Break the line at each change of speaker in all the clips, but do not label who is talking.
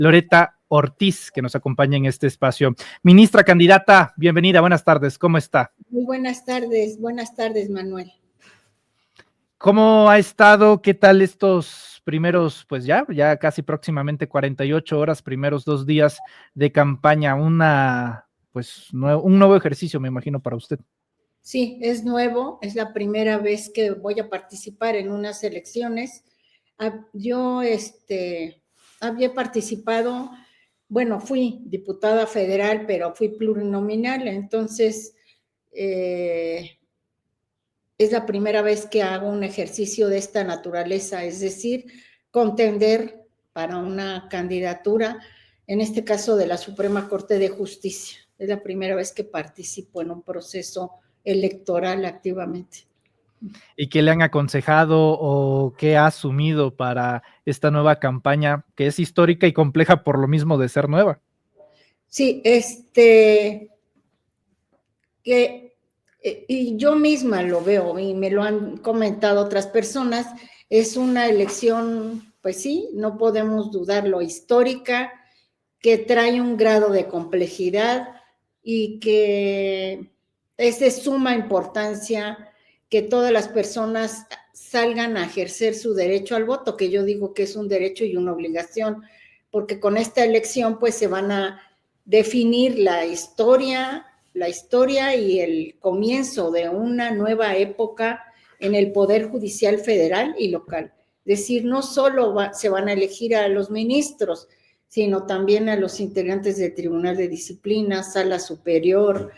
Loretta Ortiz, que nos acompaña en este espacio. Ministra candidata, bienvenida, buenas tardes, ¿cómo está?
Muy buenas tardes, Manuel.
¿Cómo ha estado? ¿Qué tal estos primeros, pues ya casi próximamente 48 horas, primeros 2 días de campaña? Un nuevo ejercicio, me imagino, para usted.
Sí, es nuevo, es la primera vez que voy a participar en unas elecciones. Yo había participado, bueno, fui diputada federal, pero fui plurinominal, entonces es la primera vez que hago un ejercicio de esta naturaleza, es decir, contender para una candidatura, en este caso de la Suprema Corte de Justicia. Es la primera vez que participo en un proceso electoral activamente.
¿Y qué le han aconsejado o qué ha asumido para esta nueva campaña que es histórica y compleja por lo mismo de ser nueva?
Sí, y yo misma lo veo y me lo han comentado otras personas, es una elección, pues sí, no podemos dudarlo, histórica, que trae un grado de complejidad y que es de suma importancia que todas las personas salgan a ejercer su derecho al voto, que yo digo que es un derecho y una obligación, porque con esta elección pues se van a definir la historia y el comienzo de una nueva época en el Poder Judicial Federal y local. Es decir, no solo se van a elegir a los ministros, sino también a los integrantes del Tribunal de Disciplina, Sala Superior,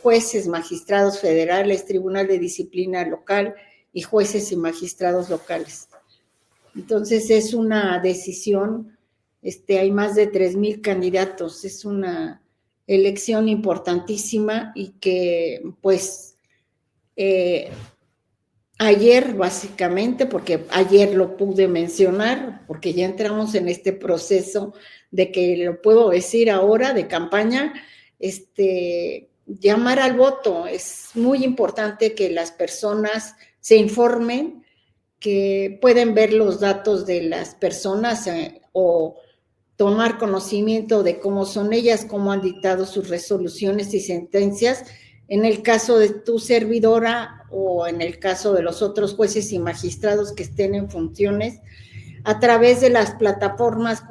jueces, magistrados federales, Tribunal de Disciplina local y jueces y magistrados locales. Entonces es una decisión, hay más de 3,000 candidatos, es una elección importantísima y que pues ayer básicamente, porque ayer lo pude mencionar, porque ya entramos en este proceso de que lo puedo decir ahora de campaña, llamar al voto. Es muy importante que las personas se informen, que pueden ver los datos de las personas o tomar conocimiento de cómo son ellas, cómo han dictado sus resoluciones y sentencias. En el caso de tu servidora o en el caso de los otros jueces y magistrados que estén en funciones, a través de las plataformas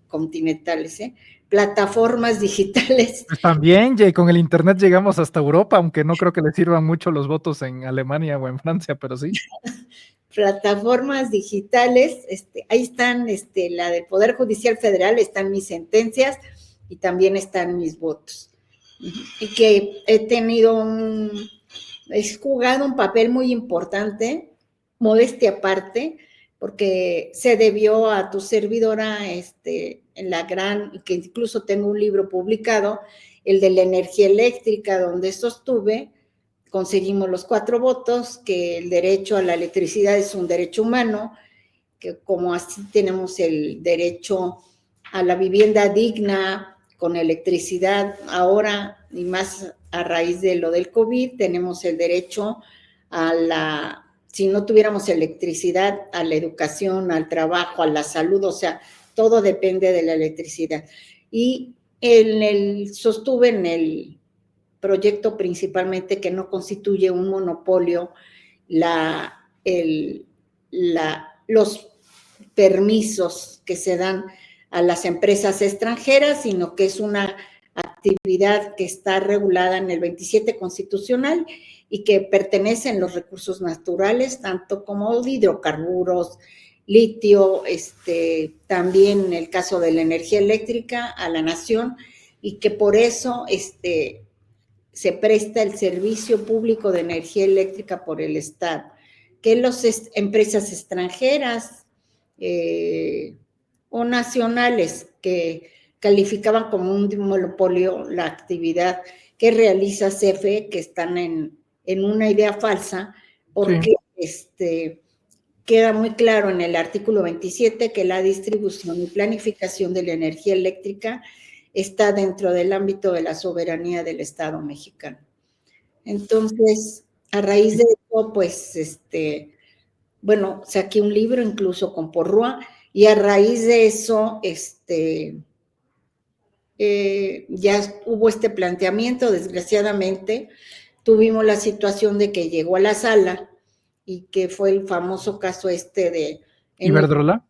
continentales, plataformas digitales.
Pues también con el internet llegamos hasta Europa, aunque no creo que le sirvan mucho los votos en Alemania o en Francia, pero sí.
Plataformas digitales, ahí están, la del Poder Judicial Federal, están mis sentencias y también están mis votos. Y que he jugado un papel muy importante, modestia aparte, porque se debió a tu servidora, que incluso tengo un libro publicado, el de la energía eléctrica, donde sostuve, conseguimos los 4 votos, que el derecho a la electricidad es un derecho humano, que como así tenemos el derecho a la vivienda digna con electricidad ahora y más a raíz de lo del COVID, tenemos el derecho si no tuviéramos electricidad, a la educación, al trabajo, a la salud, o sea, todo depende de la electricidad. Y sostuve en el proyecto principalmente que no constituye un monopolio los permisos que se dan a las empresas extranjeras, sino que es una actividad que está regulada en el 27 constitucional y que pertenecen los recursos naturales, tanto como hidrocarburos, litio, también en el caso de la energía eléctrica, a la nación, y que por eso se presta el servicio público de energía eléctrica por el Estado, que las empresas extranjeras o nacionales que calificaban como un monopolio la actividad que realiza CFE, que están en una idea falsa, porque sí. Queda muy claro en el artículo 27 que la distribución y planificación de la energía eléctrica está dentro del ámbito de la soberanía del Estado mexicano. Entonces, a raíz de eso, pues, saqué un libro incluso con Porrúa y a raíz de eso, ya hubo este planteamiento. Desgraciadamente, tuvimos la situación de que llegó a la sala y que fue el famoso caso de...
¿Iberdrola?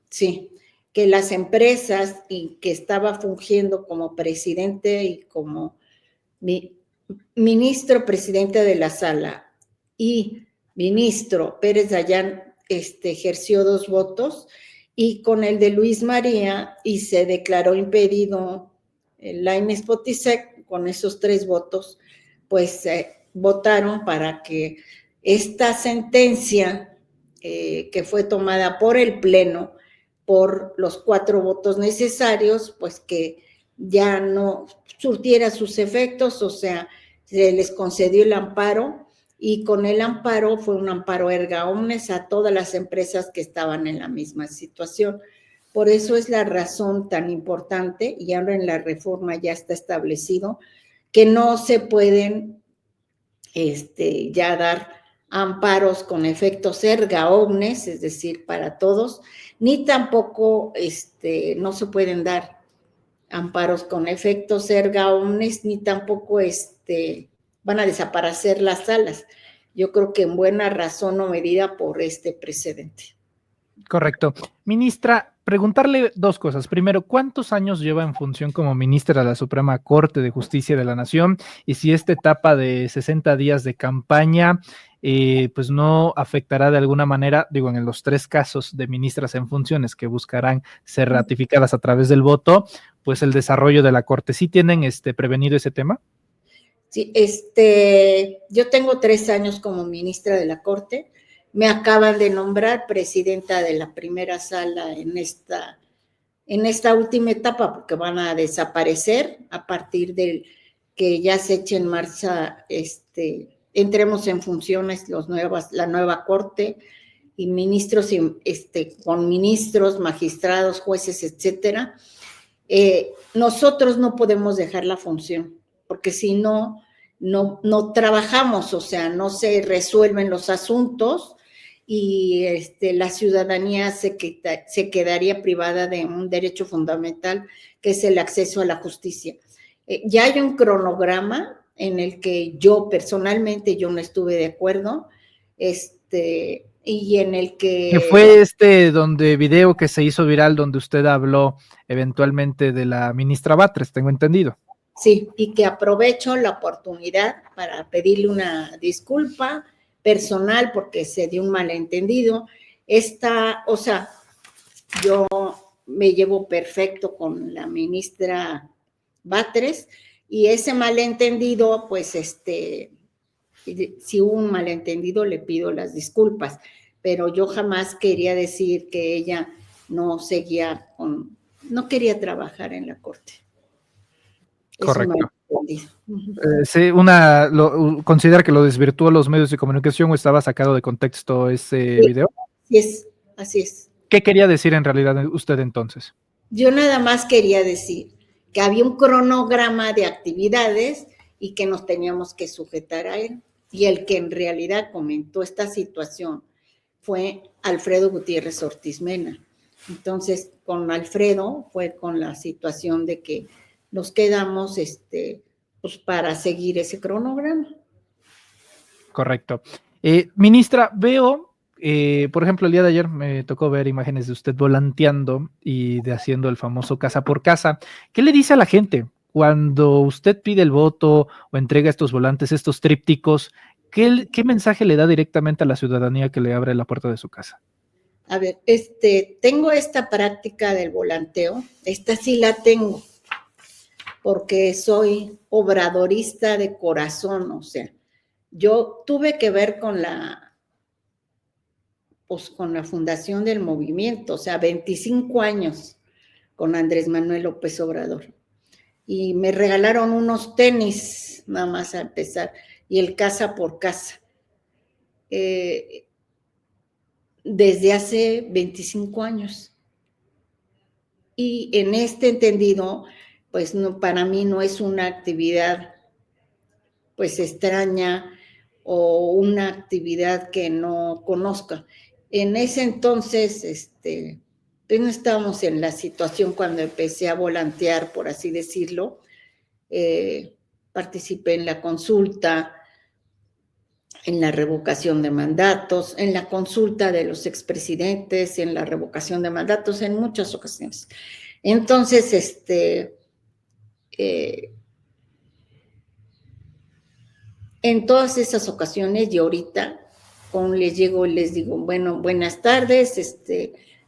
Sí, que las empresas y que estaba fungiendo como presidente y como ministro presidente de la sala y ministro Pérez Dayán ejerció 2 votos y con el de Luis María y se declaró impedido el Lainez Potisek. Con esos 3 votos, pues votaron para que esta sentencia que fue tomada por el Pleno por los 4 votos necesarios, pues que ya no surtiera sus efectos, o sea, se les concedió el amparo y con el amparo fue un amparo erga omnes a todas las empresas que estaban en la misma situación. Por eso es la razón tan importante, y ahora en la reforma ya está establecido, que no se pueden ya dar amparos con efectos erga omnes, es decir, para todos, ni tampoco no se pueden dar amparos con efectos erga omnes, ni tampoco van a desaparecer las salas. Yo creo que en buena razón o medida por este precedente.
Correcto. Ministra, preguntarle 2 cosas. Primero, ¿cuántos años lleva en función como ministra de la Suprema Corte de Justicia de la Nación? Y si esta etapa de 60 días de campaña, pues no afectará de alguna manera, digo, en los 3 casos de ministras en funciones que buscarán ser ratificadas a través del voto, pues el desarrollo de la Corte. ¿Sí tienen prevenido ese tema?
Sí, yo tengo 3 años como ministra de la Corte. Me acaban de nombrar presidenta de la primera sala en esta última etapa, porque van a desaparecer a partir del que ya se eche en marcha, entremos en funciones la nueva Corte y ministros, con ministros, magistrados, jueces, etcétera. Nosotros no podemos dejar la función, porque si no, no trabajamos, o sea, no se resuelven los asuntos y la ciudadanía se quedaría privada de un derecho fundamental que es el acceso a la justicia. Ya hay un cronograma en el que yo personalmente no estuve de acuerdo, y en el
Que
que...
fue donde video que se hizo viral donde usted habló eventualmente de la ministra Batres, tengo entendido.
Sí, y que aprovecho la oportunidad para pedirle una disculpa personal porque se dio un malentendido. O sea, yo me llevo perfecto con la ministra Batres y ese malentendido, pues si hubo un malentendido, le pido las disculpas, pero yo jamás quería decir que ella no quería trabajar en la Corte.
Correcto. Sí, considera que lo desvirtuó los medios de comunicación o estaba sacado de contexto ese video.
Así es.
¿Qué quería decir en realidad usted entonces?
Yo nada más quería decir que había un cronograma de actividades y que nos teníamos que sujetar a él. Y el que en realidad comentó esta situación fue Alfredo Gutiérrez Ortiz Mena. Entonces, con Alfredo fue con la situación de que nos quedamos pues para seguir ese cronograma.
Correcto. Ministra, veo, por ejemplo, el día de ayer me tocó ver imágenes de usted volanteando y de haciendo el famoso casa por casa. ¿Qué le dice a la gente cuando usted pide el voto o entrega estos volantes, estos trípticos? ¿Qué mensaje le da directamente a la ciudadanía que le abre la puerta de su casa?
A ver, tengo esta práctica del volanteo, esta sí la tengo, porque soy obradorista de corazón, o sea, yo tuve que ver con la fundación del movimiento, o sea, 25 años con Andrés Manuel López Obrador. Y me regalaron unos tenis, nada más a empezar, y el casa por casa. Desde hace 25 años. Y en este entendido, pues no, para mí no es una actividad pues extraña o una actividad que no conozca. En ese entonces, pues no estábamos en la situación cuando empecé a volantear, por así decirlo. Participé en la consulta, en la revocación de mandatos, en la consulta de los expresidentes, en la revocación de mandatos, en muchas ocasiones. Entonces, en todas esas ocasiones y ahorita, como les llego y les digo, bueno, buenas tardes,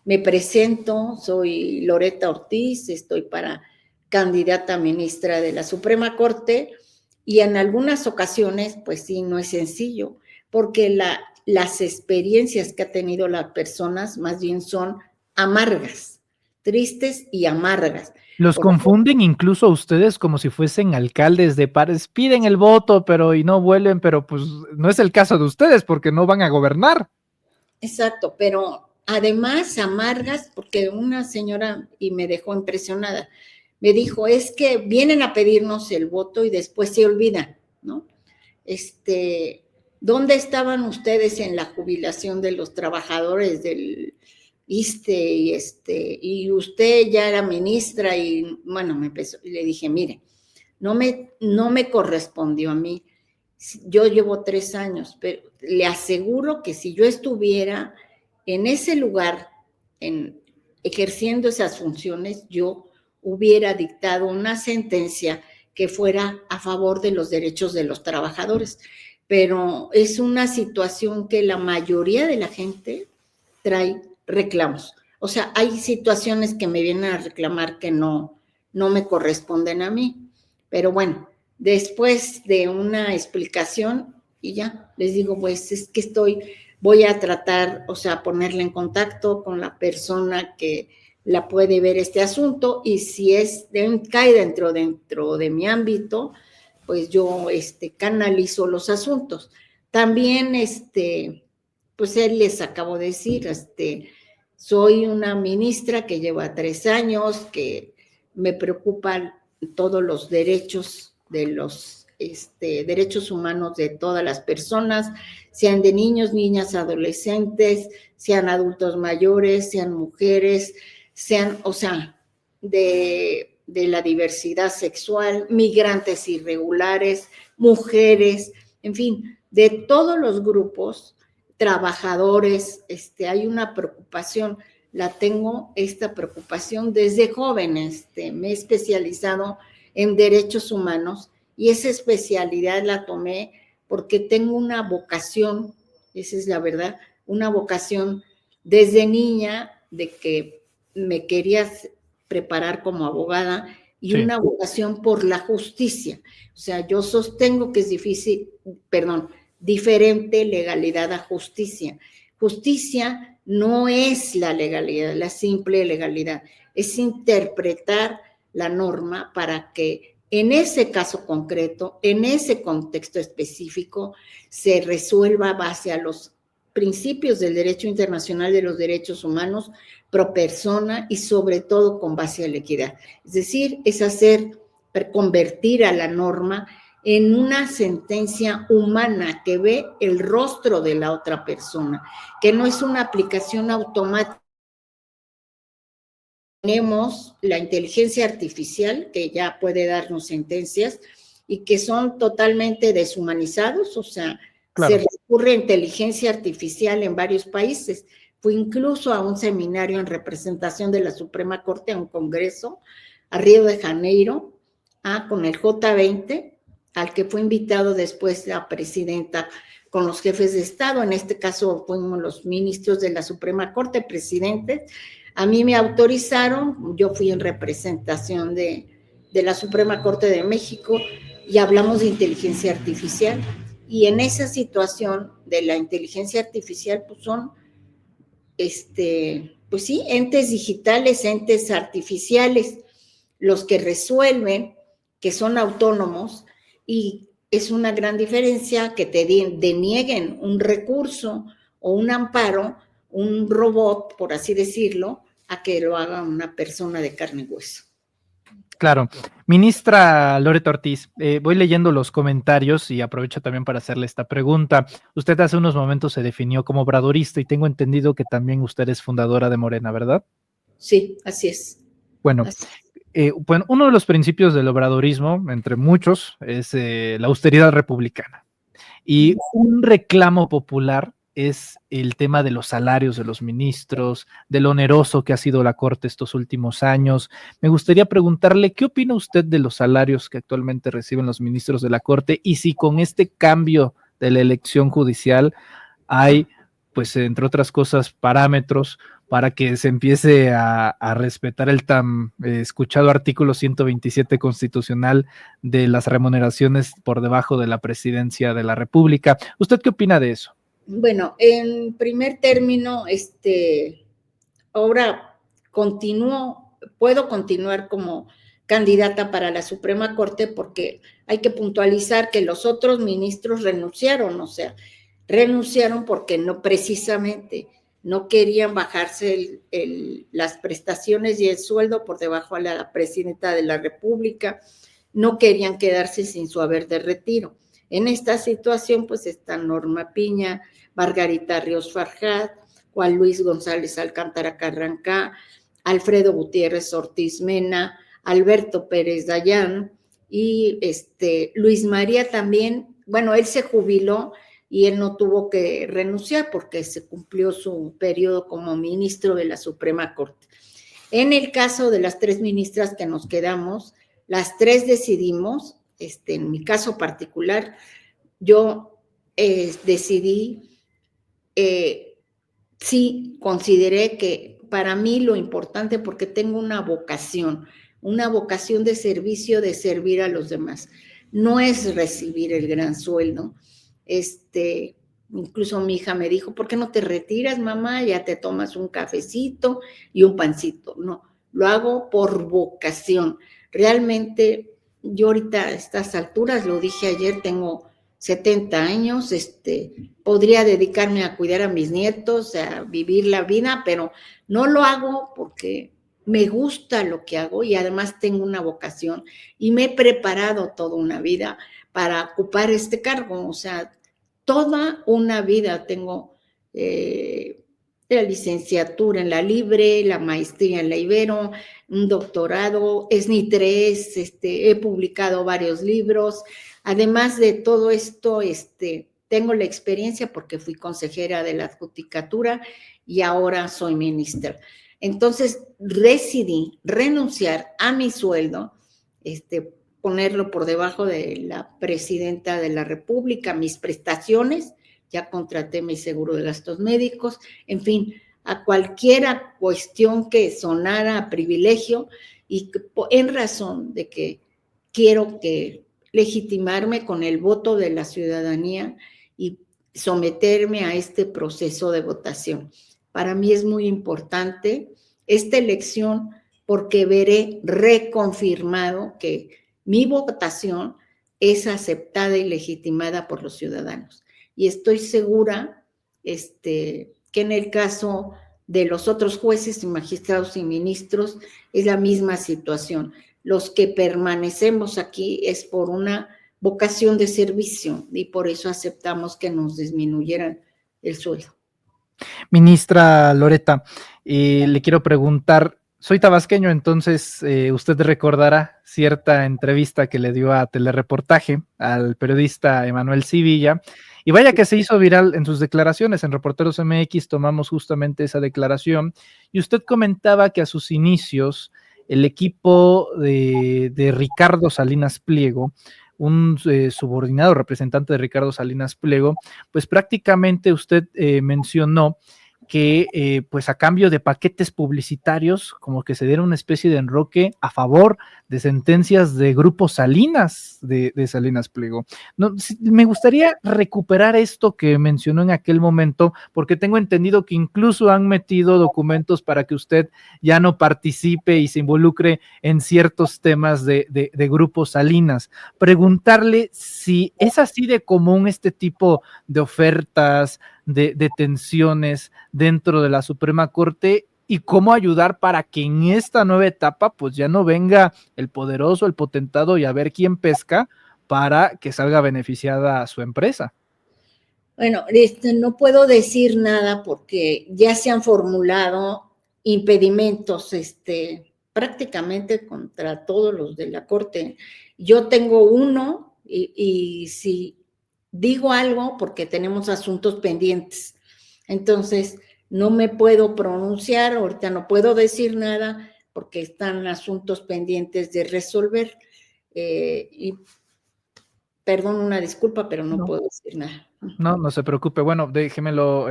me presento, soy Loreta Ortiz, estoy para candidata a ministra de la Suprema Corte, y en algunas ocasiones, pues sí, no es sencillo, porque las experiencias que ha tenido las personas más bien son amargas, tristes y amargas.
Los confunden incluso a ustedes como si fuesen alcaldes de pares, piden el voto, pero y no vuelven, pero pues no es el caso de ustedes porque no van a gobernar.
Exacto, pero además amargas, porque una señora, y me dejó impresionada, me dijo, es que vienen a pedirnos el voto y después se olvidan, ¿no? ¿Dónde estaban ustedes en la jubilación de los trabajadores del ISSSTE? Y usted ya era ministra y, bueno, me empezó, y le dije, mire, no me correspondió a mí. Yo llevo 3 años, pero le aseguro que si yo estuviera en ese lugar, ejerciendo esas funciones, yo hubiera dictado una sentencia que fuera a favor de los derechos de los trabajadores. Pero es una situación que la mayoría de la gente trae reclamos. O sea, hay situaciones que me vienen a reclamar que no me corresponden a mí. Pero bueno, después de una explicación y ya, les digo, pues es que voy a tratar, o sea, ponerle en contacto con la persona que la puede ver este asunto y si cae dentro de mi ámbito, pues yo canalizo los asuntos. También, pues él les acabo de decir, soy una ministra que lleva 3 años, que me preocupan todos los derechos de los derechos humanos de todas las personas, sean de niños, niñas, adolescentes, sean adultos mayores, sean mujeres, sean, o sea, de la diversidad sexual, migrantes irregulares, mujeres, en fin, de todos los grupos, trabajadores, hay una preocupación, tengo esta preocupación desde joven, me he especializado en derechos humanos y esa especialidad la tomé porque tengo una vocación, esa es la verdad, una vocación desde niña de que me quería preparar como abogada y sí, una vocación por la justicia. O sea, yo sostengo que es diferente legalidad a justicia. Justicia no es la legalidad, la simple legalidad, es interpretar la norma para que en ese caso concreto, en ese contexto específico, se resuelva a base a los principios del derecho internacional de los derechos humanos, pro persona y sobre todo con base a la equidad. Es decir, es convertir a la norma en una sentencia humana que ve el rostro de la otra persona, que no es una aplicación automática. Tenemos la inteligencia artificial que ya puede darnos sentencias y que son totalmente deshumanizados, o sea, claro, se recurre a inteligencia artificial en varios países. Fui incluso a un seminario en representación de la Suprema Corte, a un congreso, a Río de Janeiro, con el J20, al que fue invitado después la presidenta con los jefes de Estado, en este caso fuimos los ministros de la Suprema Corte, presidentes. A mí me autorizaron, yo fui en representación de la Suprema Corte de México y hablamos de inteligencia artificial. Y en esa situación de la inteligencia artificial, pues son, pues sí, entes digitales, entes artificiales, los que resuelven, que son autónomos, y es una gran diferencia que te denieguen un recurso o un amparo, un robot, por así decirlo, a que lo haga una persona de carne y hueso.
Claro. Ministra Loreta Ortiz, voy leyendo los comentarios y aprovecho también para hacerle esta pregunta. Usted hace unos momentos se definió como obradorista y tengo entendido que también usted es fundadora de Morena, ¿verdad?
Sí, así es.
Bueno,
Así.
bueno, uno de los principios del obradorismo, entre muchos, es la austeridad republicana. Y un reclamo popular es el tema de los salarios de los ministros, de lo oneroso que ha sido la Corte estos últimos años. Me gustaría preguntarle, ¿qué opina usted de los salarios que actualmente reciben los ministros de la Corte? Y si con este cambio de la elección judicial hay, pues, entre otras cosas, parámetros para que se empiece a respetar el tan escuchado artículo 127 constitucional de las remuneraciones por debajo de la presidencia de la República. ¿Usted qué opina de eso?
Bueno, en primer término, ahora puedo continuar como candidata para la Suprema Corte porque hay que puntualizar que los otros ministros renunciaron, o sea, renunciaron porque no precisamente no querían bajarse las prestaciones y el sueldo por debajo a la presidenta de la República, no querían quedarse sin su haber de retiro. En esta situación, pues está Norma Piña, Margarita Ríos Farjat, Juan Luis González Alcántara Carrancá, Alfredo Gutiérrez Ortiz Mena, Alberto Pérez Dayán y Luis María también, bueno, él se jubiló y él no tuvo que renunciar porque se cumplió su periodo como ministro de la Suprema Corte. En el caso de las 3 ministras que nos quedamos, las 3 decidimos, en mi caso particular, yo decidí, sí, consideré que para mí lo importante, porque tengo una vocación de servicio, de servir a los demás. No es recibir el gran sueldo. Incluso mi hija me dijo, ¿por qué no te retiras, mamá? Ya te tomas un cafecito y un pancito. No, lo hago por vocación. Realmente, yo ahorita a estas alturas, lo dije ayer, tengo 70 años, podría dedicarme a cuidar a mis nietos, a vivir la vida, pero no lo hago porque me gusta lo que hago y además tengo una vocación y me he preparado toda una vida para ocupar este cargo, o sea, toda una vida tengo la licenciatura en la Libre, la maestría en la Ibero, un doctorado, SNI 3, he publicado varios libros. Además de todo esto, tengo la experiencia porque fui consejera de la Judicatura y ahora soy ministra. Entonces, decidí renunciar a mi sueldo, ponerlo por debajo de la presidenta de la República, mis prestaciones, ya contraté mi seguro de gastos médicos, en fin, a cualquiera cuestión que sonara a privilegio y en razón de que quiero que legitimarme con el voto de la ciudadanía y someterme a este proceso de votación. Para mí es muy importante esta elección porque veré reconfirmado que mi votación es aceptada y legitimada por los ciudadanos. Y estoy segura que en el caso de los otros jueces y magistrados y ministros es la misma situación. Los que permanecemos aquí es por una vocación de servicio y por eso aceptamos que nos disminuyeran el sueldo.
Ministra Loreta, le quiero preguntar, soy tabasqueño, entonces usted recordará cierta entrevista que le dio a Telereportaje al periodista Emanuel Civilla, y vaya que se hizo viral en sus declaraciones. En Reporteros MX tomamos justamente esa declaración, y usted comentaba que a sus inicios el equipo de Ricardo Salinas Pliego, un subordinado representante de Ricardo Salinas Pliego, pues prácticamente usted mencionó que pues a cambio de paquetes publicitarios, como que se diera una especie de enroque a favor de sentencias de Grupo Salinas, de Salinas Pliego. No, me gustaría recuperar esto que mencionó en aquel momento, porque tengo entendido que incluso han metido documentos para que usted ya no participe y se involucre en ciertos temas de Grupo Salinas. Preguntarle si es así de común este tipo de ofertas, de tensiones dentro de la Suprema Corte, y cómo ayudar para que en esta nueva etapa pues ya no venga el poderoso, el potentado y a ver quién pesca para que salga beneficiada a su empresa.
Bueno, no puedo decir nada porque ya se han formulado impedimentos, prácticamente contra todos los de la Corte. Yo tengo uno y si digo algo porque tenemos asuntos pendientes, entonces no me puedo pronunciar, ahorita no puedo decir nada porque están asuntos pendientes de resolver. Y perdón, una disculpa, pero no puedo decir nada.
No se preocupe. Bueno, déjemelo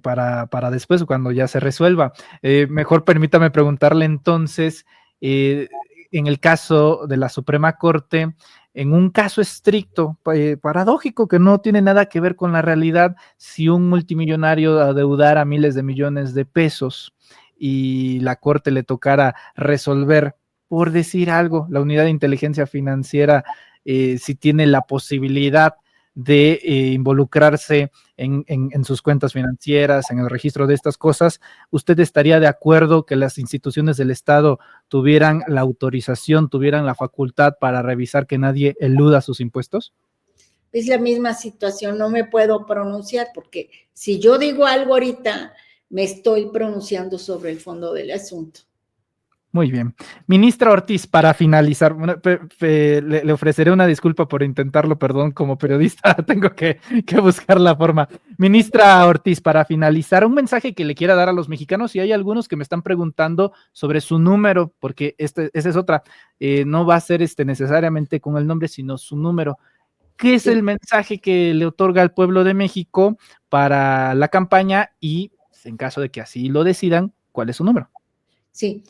para después, cuando ya se resuelva. Mejor permítame preguntarle entonces, en el caso de la Suprema Corte, en un caso estricto, paradójico, que no tiene nada que ver con la realidad, si un multimillonario adeudara miles de millones de pesos y la Corte le tocara resolver, por decir algo, la unidad de inteligencia financiera, si tiene la posibilidad de involucrarse en sus cuentas financieras, en el registro de estas cosas, ¿usted estaría de acuerdo que las instituciones del Estado tuvieran la autorización, tuvieran la facultad para revisar que nadie eluda sus impuestos?
Es la misma situación, no me puedo pronunciar porque si yo digo algo ahorita, me estoy pronunciando sobre el fondo del asunto.
Muy bien. Ministra Ortiz, para finalizar, le ofreceré una disculpa por intentarlo, perdón, como periodista tengo que buscar la forma. Ministra Ortiz, para finalizar, un mensaje que le quiera dar a los mexicanos, y hay algunos que me están preguntando sobre su número, porque esa es otra, no va a ser necesariamente con el nombre, sino su número. ¿Qué es el mensaje que le otorga al pueblo de México para la campaña y, en caso de que así lo decidan, cuál es su número?
Sí,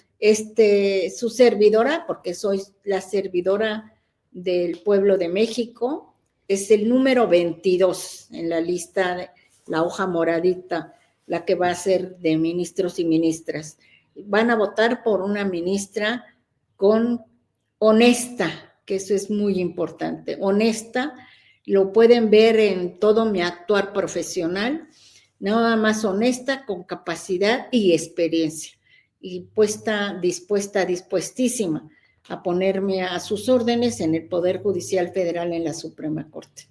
su servidora, porque soy la servidora del pueblo de México, es el número 22 en la lista, de la hoja moradita, la que va a ser de ministros y ministras. Van a votar por una ministra honesta, que eso es muy importante, honesta, lo pueden ver en todo mi actuar profesional, nada más honesta, con capacidad y experiencia. Y dispuestísima a ponerme a sus órdenes en el Poder Judicial Federal en la Suprema Corte.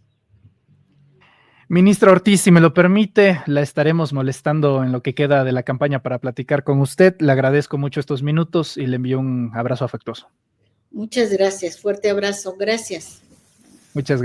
Ministra Ortiz, si me lo permite, la estaremos molestando en lo que queda de la campaña para platicar con usted. Le agradezco mucho estos minutos y le envío un abrazo afectuoso.
Muchas gracias, fuerte abrazo, gracias.
Muchas gracias.